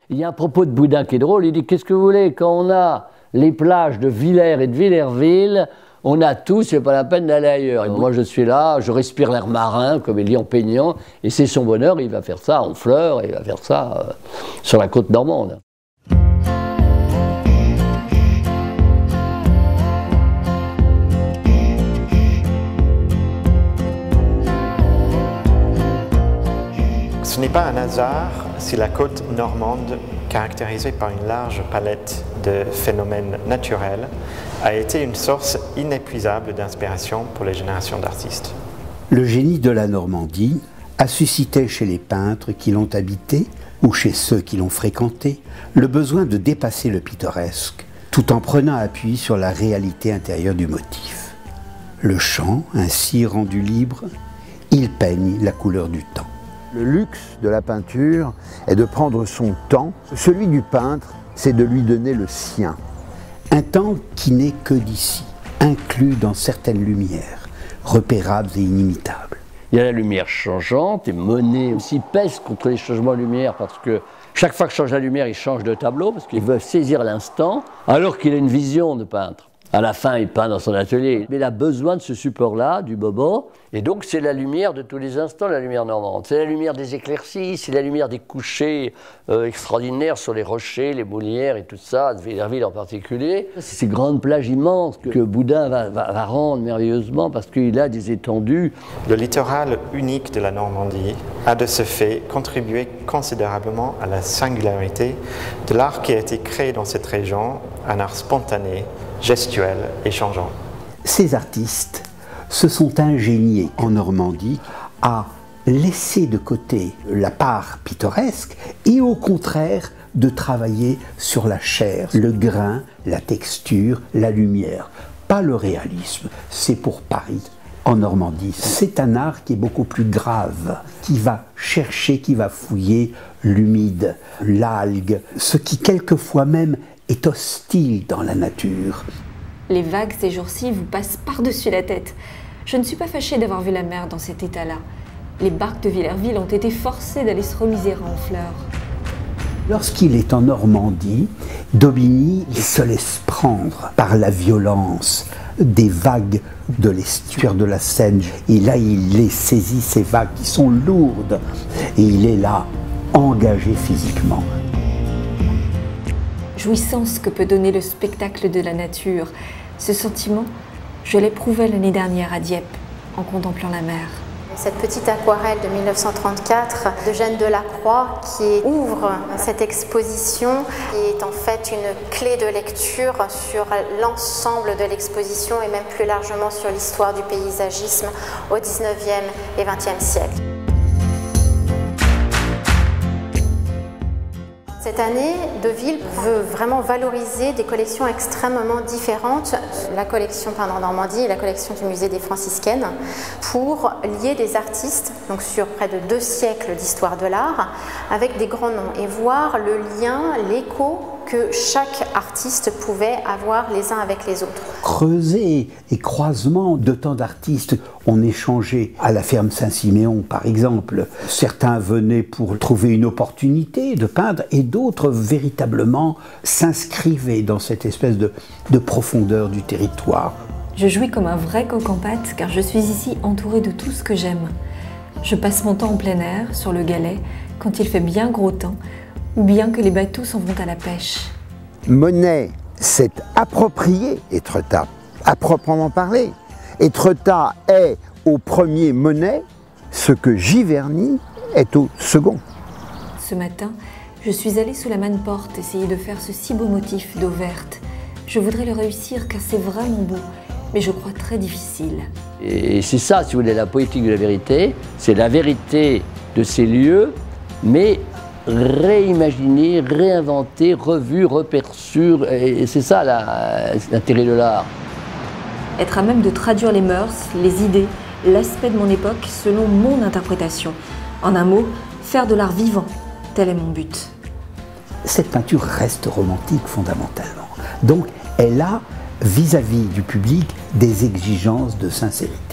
Il y a un propos de Boudin qui est drôle, il dit « Qu'est-ce que vous voulez, quand on a les plages de Villers et de Villerville, on a tout, c'est pas la peine d'aller ailleurs. » Moi je suis là, je respire l'air marin, comme il dit en peignant, et c'est son bonheur, il va faire ça en fleurs, il va faire ça sur la côte normande. Ce n'est pas un hasard si la côte normande, caractérisée par une large palette de phénomènes naturels, a été une source inépuisable d'inspiration pour les générations d'artistes. Le génie de la Normandie a suscité chez les peintres qui l'ont habité, ou chez ceux qui l'ont fréquenté, le besoin de dépasser le pittoresque, tout en prenant appui sur la réalité intérieure du motif. Le champ, ainsi rendu libre, il peigne la couleur du temps. Le luxe de la peinture est de prendre son temps. Celui du peintre, c'est de lui donner le sien. Un temps qui n'est que d'ici, inclus dans certaines lumières, repérables et inimitables. Il y a la lumière changeante, et Monet aussi pèse contre les changements de lumière parce que chaque fois que change la lumière, il change de tableau parce qu'il veut saisir l'instant alors qu'il a une vision de peintre. À la fin, il peint dans son atelier. Mais il a besoin de ce support-là, du bobo. Et donc, c'est la lumière de tous les instants, la lumière normande. C'est la lumière des éclaircies, c'est la lumière des couchers extraordinaires sur les rochers, les moulières et tout ça, de Villerville en particulier. C'est ces grandes plages immenses que Boudin va rendre merveilleusement parce qu'il a des étendues. Le littoral unique de la Normandie a de ce fait contribué considérablement à la singularité de l'art qui a été créé dans cette région, un art spontané, gestuel et changeant. Ces artistes se sont ingéniés en Normandie à laisser de côté la part pittoresque et au contraire de travailler sur la chair, le grain, la texture, la lumière. Pas le réalisme, c'est pour Paris. En Normandie, c'est un art qui est beaucoup plus grave, qui va chercher, qui va fouiller l'humide, l'algue, ce qui quelquefois même est hostile dans la nature. Les vagues ces jours-ci vous passent par-dessus la tête. Je ne suis pas fâchée d'avoir vu la mer dans cet état-là. Les barques de Villerville ont été forcées d'aller se remiser en fleurs. Lorsqu'il est en Normandie, Daubigny se laisse prendre par la violence des vagues de l'estuaire de la Seine. Et là, il les saisit, ces vagues qui sont lourdes. Et il est là, engagé physiquement. Jouissance que peut donner le spectacle de la nature. Ce sentiment, je l'éprouvais l'année dernière à Dieppe, en contemplant la mer. Cette petite aquarelle de 1934 de Jeanne Delacroix qui ouvre cette exposition est en fait une clé de lecture sur l'ensemble de l'exposition et même plus largement sur l'histoire du paysagisme au 19e et 20e siècle. Cette année, Deville veut vraiment valoriser des collections extrêmement différentes, la collection Peindre en Normandie et la collection du musée des Franciscaines, pour lier des artistes, donc sur près de 2 siècles d'histoire de l'art, avec des grands noms et voir le lien, l'écho que chaque artiste pouvait avoir les uns avec les autres. Creuset et croisement de tant d'artistes ont échangé à la ferme Saint-Siméon par exemple. Certains venaient pour trouver une opportunité de peindre et d'autres véritablement s'inscrivaient dans cette espèce de profondeur du territoire. Je jouis comme un vrai coq en pâte car je suis ici entourée de tout ce que j'aime. Je passe mon temps en plein air, sur le Galet, quand il fait bien gros temps, ou bien que les bateaux s'en vont à la pêche. Monet s'est approprié Étretat, à proprement parler. Étretat est au premier Monet ce que Giverny est au second. Ce matin, je suis allée sous la Manne-Porte essayer de faire ce si beau motif d'eau verte. Je voudrais le réussir car c'est vraiment beau, mais je crois très difficile. Et c'est ça, si vous voulez, la poétique de la vérité, c'est la vérité de ces lieux, mais réimaginé, réinventé, revu, reperçu, et c'est ça l'intérêt de l'art. Être à même de traduire les mœurs, les idées, l'aspect de mon époque selon mon interprétation. En un mot, faire de l'art vivant, tel est mon but. Cette peinture reste romantique fondamentalement. Donc elle a vis-à-vis du public des exigences de sincérité.